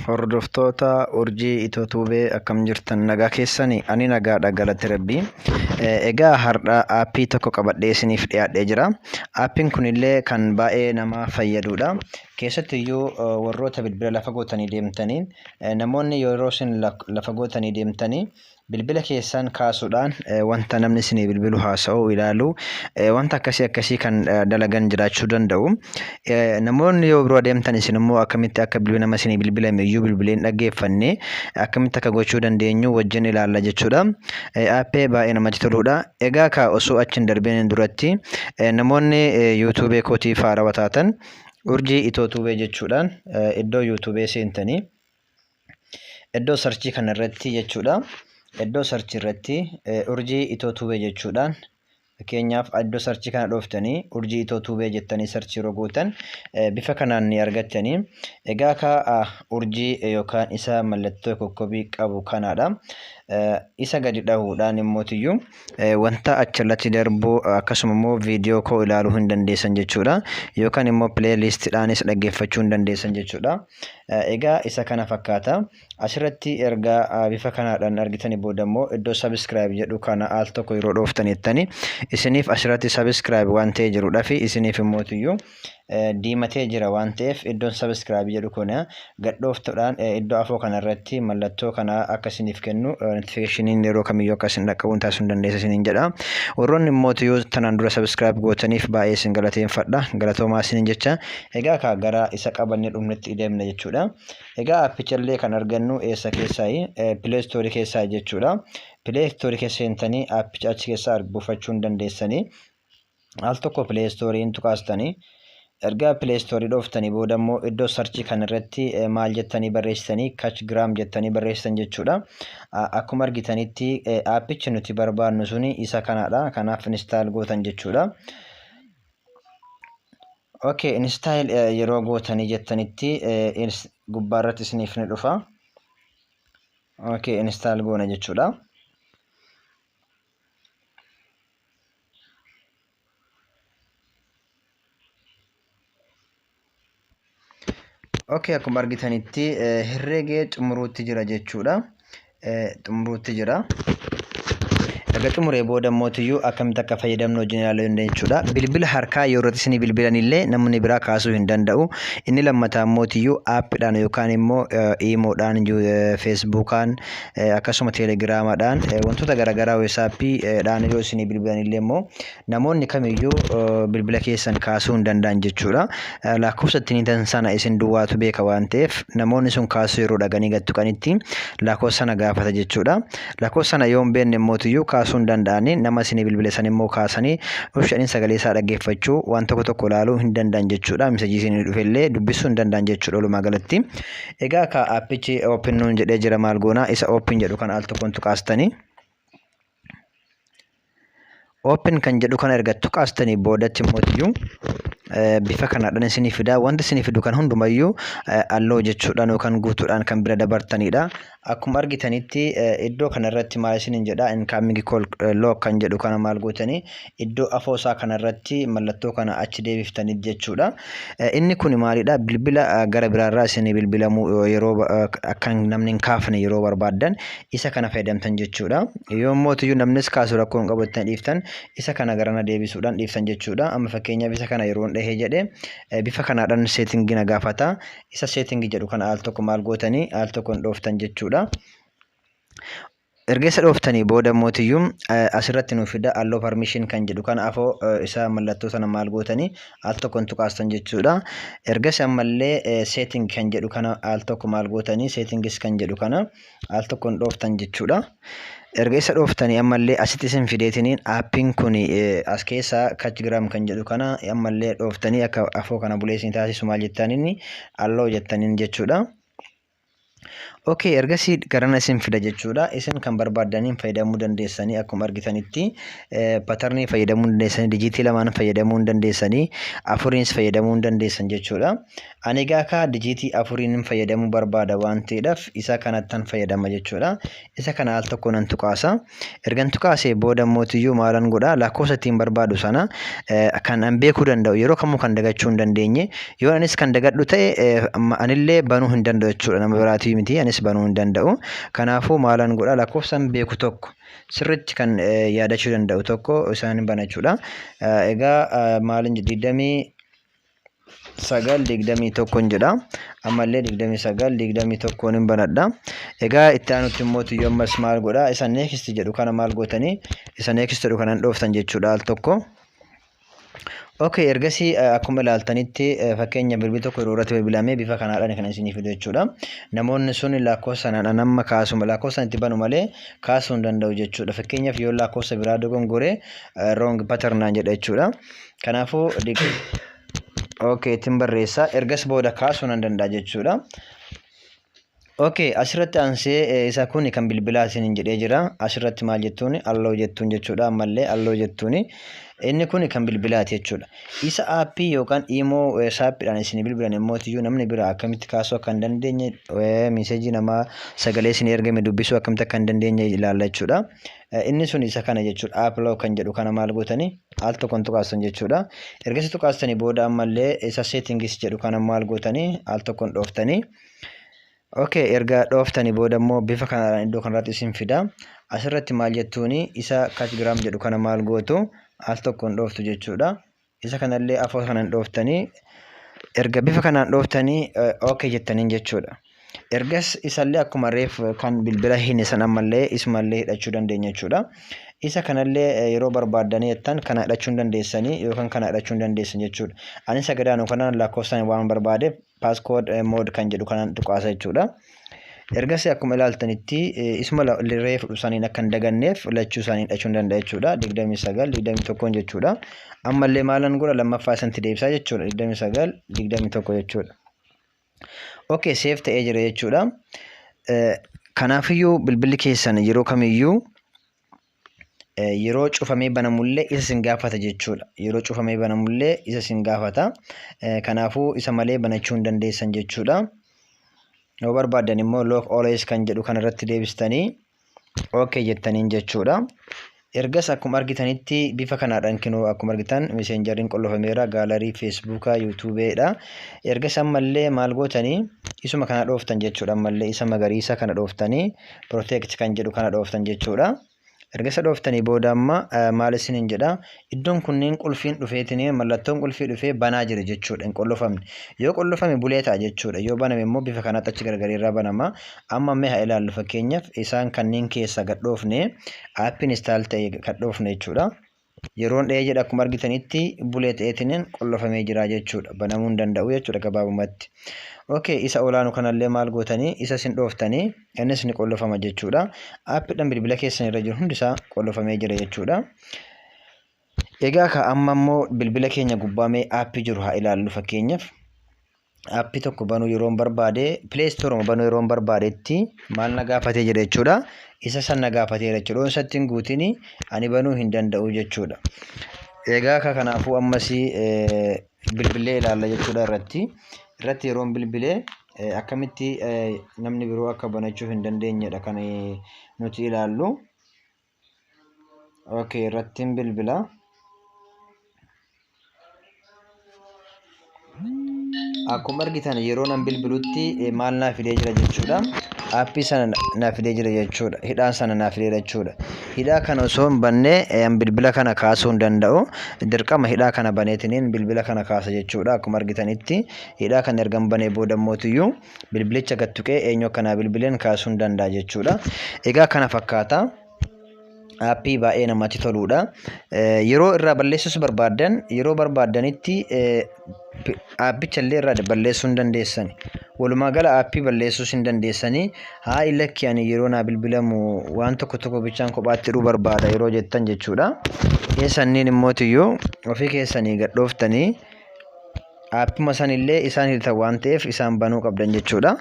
Hordoftoota urjii itootubee akkam jirtan nagaa keessanii ani nagaadha galata rabbii. Egaa har'a aappii tokko qabadhee isiniif dhiyaadhee jira. Aappiin kunillee kan baay'ee nama fayyadudha. Keessattiyyuu warroota bilbila lafa gootanii deemtaniin namoonni yeroo isin lafa gootanii deemtanii bilbila keessan kaasuudhaan wanta namni isinii bilbilu haasa'u ilaalu wanta akkasii kan dalagan jiraachuu danda'u. Namoonni yoo biroo deemtan isin immoo akkamitti akka bilbila nama isinii bilbilame iyyuu bilbileen dhaggeeffanne akkamitti akka gochuu dandeenyu wajjin ilaalla jechuudha. Aappii baay'ee namatti toludha. Egaa osoo achiin darbeen duratti namoonni yuutuubee kootiif haarawaa taatan urjii itootubee jechuudhaan iddoo yuutuubee seentanii iddoo sarchii kanarratti jechuudha. Iddoo sarchii irratti urjii itootubee jechuudhaan keenyaaf iddoo sarchii kana dhooftanii urjii itootubee jettanii sarchii yeroo gootan bifa kanaan ni argattanii. Egaa urjii yookaan isa mallattoo kokkobii qabu kanaadha. Isa gadi dhahuudhaan immootiyyuu wanta achirratti darbu akkasuma immoo viidiyoo koo ilaaluu hin dandeessan jechuudha. Yookaan immoo pileelistiidhaanis dhaggeeffachuu hin dandeessan jechuudha. Egaa isa kana fakkaata. Asirratti ergaa bifa kanaadhaan argitanii booda immoo iddoo sabiskiraayib jedhu kana al tokko yeroo dhooftanittanii isiniif asirratti sabiskiraayib waan ta'ee jirudha fi isiniif immootiyyuu diimatee jira waan ta'eef iddoon sabiskiraayib jedhu kun gad dhooftuudhaan iddoo afoo kanarratti mallattoo kana akka isiniif kennu notifikashiniin yeroo kamiyyuu akka isin dhaqqabuun taasisuu hin dandeessa isiniin jedha. Warroonni immootiyyuu tanaan dura sabiskiraayib gootaniif baay'ee isin galateeffadha. Galatoomaa isiniin jecha. Egaa gara isa qabannee dhumnetti deemna jechuudha. Egaa aappichallee kan argannu eessa keessaayi? Pileestoorii keessaa jechuudha. Pileestoorii keessa seentanii aappicha achi keessaa buufachuu hin dandeessanii. Al tokko pileestooriin tuqaastanii ergaa pileestoorii dhooftanii booda immoo iddoo sarchii kanarratti maal jettanii barreessitanii kachgiraam jettanii barreessitan jechuudha. Akkuma argitanitti aappichi nuti barbaadnu suni isa kanaadha. Kanaaf instaal gootan jechuudha. Okay, install yeroo gootanii jettanitti gubbaarratti isiniif ni dhufa. Okay, install goona jechuudha. Okay, akkuma argitanitti herregee xumuruutti jira jechuudha. Xumuruutti jira. Erga xumuree booda immootiyyuu akkamitti akka fayyadamnu wajjin ilaaluu dandeenya jechuudha. Bilbila harkaa yeroo isin bilbilanillee namni biraa kaasuu hin danda'u. Inni lammataa immootiyyuu aappiidhaan yookaan immoo iimoodhaan feesbuukaan akkasuma teelegiraamaadhaan wantoota garaagaraa weesaappiidhaan yoo isin bilbilanillee immoo namoonni kamiyyuu bilbila keessan kaasuu hin danda'an jechuudha. Lakkoofsa ittiin sana isin duwwaatu beeka waan ta'eef namoonni sun kaasuu yeroo dhaqanii gattuqanitti lakkoofsa sana gaafata jechuudha. Lakkoofsa sana yoo hin beekne immootiyyuu kaasuu hin danda'ani. Nama isin bilbile san immoo kaasanii dhufshaniin sagalee isaa dhaggeeffachuu waan tokko ilaaluu hin danda'an jechuudha. Misajii isin dhufellee dubbisuu hin danda'an jechuudha walumaa galatti. Egaa aappichi open nuun jedhee jira maal goonaa isa open jedhu kan al tokkoon tuqaastanii. Open kan jedhu kan erga tuqaastanii boodatti immootiyyuu bifa kanaadhaan isinii fida. Wanta isinii fidu kan hundumayyuu alloo jechuudhaan yookaan guutuudhaan kan bira dabartanidha. Akkuma argitanitti iddoo kanarratti maal isiniin jedha incoming call lock kan jedhu kana maal gootanii iddoo afoosaa kanarratti mallattoo kana achi deebiftanii jechuudha. Inni kun maalidha? Bilbila gara biraarraa isinii bilbilamu yeroo akka namni hin kaafne yeroo barbaaddan isa kana fayyadamtan jechuudha. Yoo immootiyyuu namnis kaasuu rakkoo hin qabu jettanii dhiiftan isa kana garana deebisuudhaan dhiiftan jechuudha. Amma fakkeenyaaf isa kana yeroo dhahee jedhee bifa kanaadhaan seetingii na gaafata. Isa seetingii jedhu kana al tokko maal gootanii al tokkoon dhooftan jechuudha. Erga isa dhooftanii booda immootiyyuu asirratti nuuf fida alloo permission kan jedhu kana afoo isa mallattoo sana maal gootanii al tokkoon tuqaastan jechuudha. Erga isa ammallee setting kan jedhu kana al tokko maal gootanii settings kan jedhu kana al tokkoon dhooftan jechuudha. Erga isa dhooftanii ammallee asitti isin fideetiniin aappiin kun as keessaa kachgiraam kan jedhu kana ammallee dhooftanii akka afoo kana bulee isin taasisu maal jettaniin alloo jettaniin jechuudha. Okay, ergasii garana isin fida jechuudha. Isin kan barbaadaniin fayyadamuu dandeessanii akkuma argitanitti patarnii fayyadamuu dandeessanii, dijiitii lamaan fayyadamuu dandeessanii, afuriinis fayyadamuu dandeessan jechuudha. Ani egaa akka dijiitii afuriin fayyadamuu barbaada waan ta'eedhaaf isa kanattan fayyadama jechuudha. Isa kana al tokko nan tuqaasa. Ergan tuqaasee booda mootiyyuu maalan godha lakkoofsa ittiin barbaadu sana kan an beekuu danda'u yeroo kamuu kan dagachuu hin dandeenye yoo anis kan dagadhu ta'e anillee banuu hin danda'u jechuudha nama biraatii miti anis banuu hin danda'u. Kanaafuu maalan godha lakkoofsan beeku tokko sirriitti kan yaadachuu danda'u tokko isaan banachuudha. Egaa maalin 29 jedha. Ammallee 29 hin banadha. Egaa itti aanutti immoo yoo ammas maal godha isa next jedhu kana maal gootanii isa next jedhu kanan dhooftan jechuudha al tokko. Okay, ergasii akkuma ilaaltanitti fakkeenya bilbil tokko yeroo irratti bilbilame bifa kanaadhaan kan isinii fidu jechuudha. Namoonni sun lakkoofsa sanaan amma kaasuma lakkoofsa itti banu malee kaasuu hin danda'u jechuudha. Fakkeenyaaf yoo lakkoofsa biraa dogongore wrong pattern jedha jechuudha. Kanaafuu okay ittiin barreessa ergas booda kaasuu nan danda'a jechuudha. Okay, asirratti ansee isa kun kan bilbilaa isiniin jedhee jira. Asirratti maal jettuun alloo jettuun jechuudha. Ammallee alloo jettuun inni kun kan bilbilaati jechuudha. Isa aappii yookaan imoo saappiidhaan isin bilbilan immoo tiyyuu namni bira akkamitti kaasuu akka hin dandeenye meeseejii namaa sagalee isin ergame dubbisuu akkamitti akka hin dandeenye ilaalla jechuudha. Inni sun isa kana jechuudha. Aappiloo kan jedhu kana maal gootanii al tokkoon tuqaastan jechuudha. Ergasii tuqaastanii booda ammallee isa seetingis jedhu kana maal gootanii al tokkoon dhooftanii. Okay, erga dhooftanii booda immoo bifa kanaan iddoo kanarratti isin fida. Asirratti maal jettuuni isa kaatgiraam jedhu kana maal gootu al tokkoon dhooftu jechuudha. Isa kanallee afur kanaan dhooftanii erga bifa kanaan dhooftanii okay jettaniin jechuudha. Ergas isallee akkuma reef kan bilbila hin san ammallee isumallee hidhachuu dandeenya jechuudha. Isa kanallee yeroo barbaadanii jettan kana hidhachuu dandeessanii yookaan kana hidhachuu dandeessan jechuudha. Ani sagadaanuu kanaan lakkoofsaan waan barbaade passcode mode kan jedhu kanaan tuqaasa jechuudha. Ergasii akkuma ilaaltanitti isuma reef dhusaniin akka hin daganneef lachuu isaanii hidhachuu danda'a jechuudha. 29 jechuudha. Ammallee maalan godha lammaffaa isanti deebisaa jechuudha. 29 jechuudha. Okay, save ta'ee jira jechuudha. Kanaafiyyuu bilbilli keessan yeroo kamiyyuu yeroo cufamee banamullee isa sin gaafata jechuudha. Yeroo cufamee banamullee isa sin gaafata. Kanaafuu isa malee banachuu hin dandeessan jechuudha. Yoo barbaadan immoo lock always kan jedhu kanarratti deebistanii okay jettaniin jechuudha. Ergas akkuma argitanitti bifa kanaadhaan kinoo akkuma argitan messengerin qollofameera gaalarii feesbuukaa yuutuubeedha. Ergas ammallee maal gootanii isuma kana dhooftan jechuudha. Ammallee isa magariisa kana dhooftanii protect kan jedhu kana dhooftan jechuudha. Ergasa dhooftanii booda amma maal isiniin jedha iddoon kunniin qulfiin dhufeetinii mallattoon qulfii dhufee banaa jira jechuudha. Hin qollofamne yoo qollofame bulee ta'a jechuudha. Yoo baname immoo bifa kanatti achi gargariirraa banama. Amma mee haa ilaallu fakkeenyaaf isaan kanneen keessa gadhoofne aappiin install ta'e gadhoofne jechuudha. Yeroon dhahee jedha akkuma argitanitti bulee ta'eetiniin qollofamee jira jechuudha. Banamuu hin danda'u jechuudha gabaabumatti. Okay, isa olaanu kanallee maal gootanii isa sin dhooftanii innis ni qollofama jechuudha. Aappiidhaan bilbila keessan irra jiru hundisaa qollofamee jira jechuudha. Egaa ka amma immoo bilbila keenya gubbaamee aappii jiru haa ilaallu fakkeenyaaf. Aappii tokko banuu yeroo barbaade Play Store banuu yeroo barbaadetti maal na gaafatee jira jechuudha. Isa san na gaafateera jechuudha. Isatti hin guutini ani banuu hin danda'u jechuudha. Egaa ka kanaafuu ammasii bilbilee ilaalla jechuudha irratti yeroon bilbilee akkamitti namni biroo akka banachuu hin dandeenyedha kan nuti ilaallu. Okay, irrattiin bilbila. Akkuma argitan yeroo nan bilbilutti maal naa fidee jira jechuudha. Aappii sana naa fidee jira jechuudha. Hidhaan sana naa fidee jechuudha. Hidhaa kana osoo hin bannee bilbila kana kaasuu hin danda'u. Dirqama hidhaa kana baneetiniin bilbila kana kaasa jechuudha. Akkuma argitanitti hidhaa kana ergan banee booda mootiyyuu bilbilicha gattuqee eenyu akkanaa bilbileen kaasuu hin danda'a jechuudha. Egaa kana fakkaata. Appii baay'ee namatti toludha. Yeroo irraa balleessuus barbaadan yeroo barbaadanitti aappicha illee irraa balleessuu hin dandeessan. Walumaa gala aappii balleessuu hin dandeessanii haa ilakki ani yeroo naa bilbilamu waan tokko bichaan kophaatti hidhuu barbaada yeroo jettan jechuudha. Sanniin immootiyyuu ofii keessanii gadhooftanii aappima sanillee isaan hidhatan waan ta'eef isaan banuu qabdan jechuudha.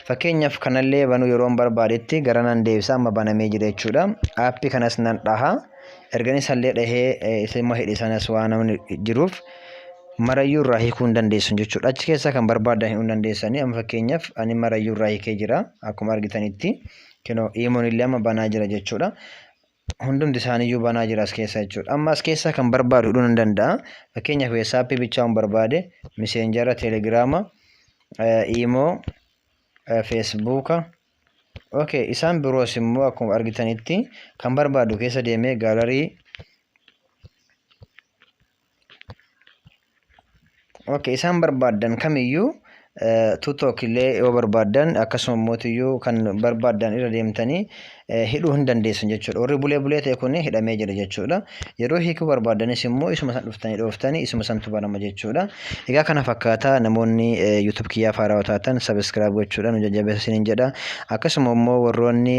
Fakkeenyaaf kanallee banuu yeroo barbaadetti gara nan deebisa amma banamee jira jechuudha. Aappii kanas nan dhaha. Ergani sallee dhahee isimma hidhi sanas waan namni jiruuf marayyuu irraa hiikuu hin dandeessu jechuudha. Achi keessa kan barbaadan hiikuu hin dandeessanii. Amma fakkeenyaaf ani marayyuu irraa hiikee jira akkuma argitanitti. Kunoo iimoon illee amma banaa jira jechuudha. Hundumti isaaniiyyuu banaa jira as keessa jechuudha. Amma as keessa kan barbaadu hidhuu nan danda'a. Fakkeenyaaf WhatsApp bichaa barbaade, Messenger, Telegram, iimoo, Facebook, isaan biroos immoo akkuma argitanitti kan barbaadu keessa deemee gaalarii isaan barbaadan kamiyyuu TikTok illee yoo barbaadan akkasuma mootiyyuu kan barbaadan irra deemtanii hidhuu hin dandeessu jechuudha. Warri bulee ta'e kun hidhamee jira jechuudha. Yeroo hiikuu barbaadanis immoo isuma san dhuftanii isuma santu banama jechuudha. Egaa kana fakkaata namoonni YouTube kiyyaa faaraa taatan subscribe gochuudhaan nu jajjabeessaa isiniin jedha. Akkasuma immoo warroonni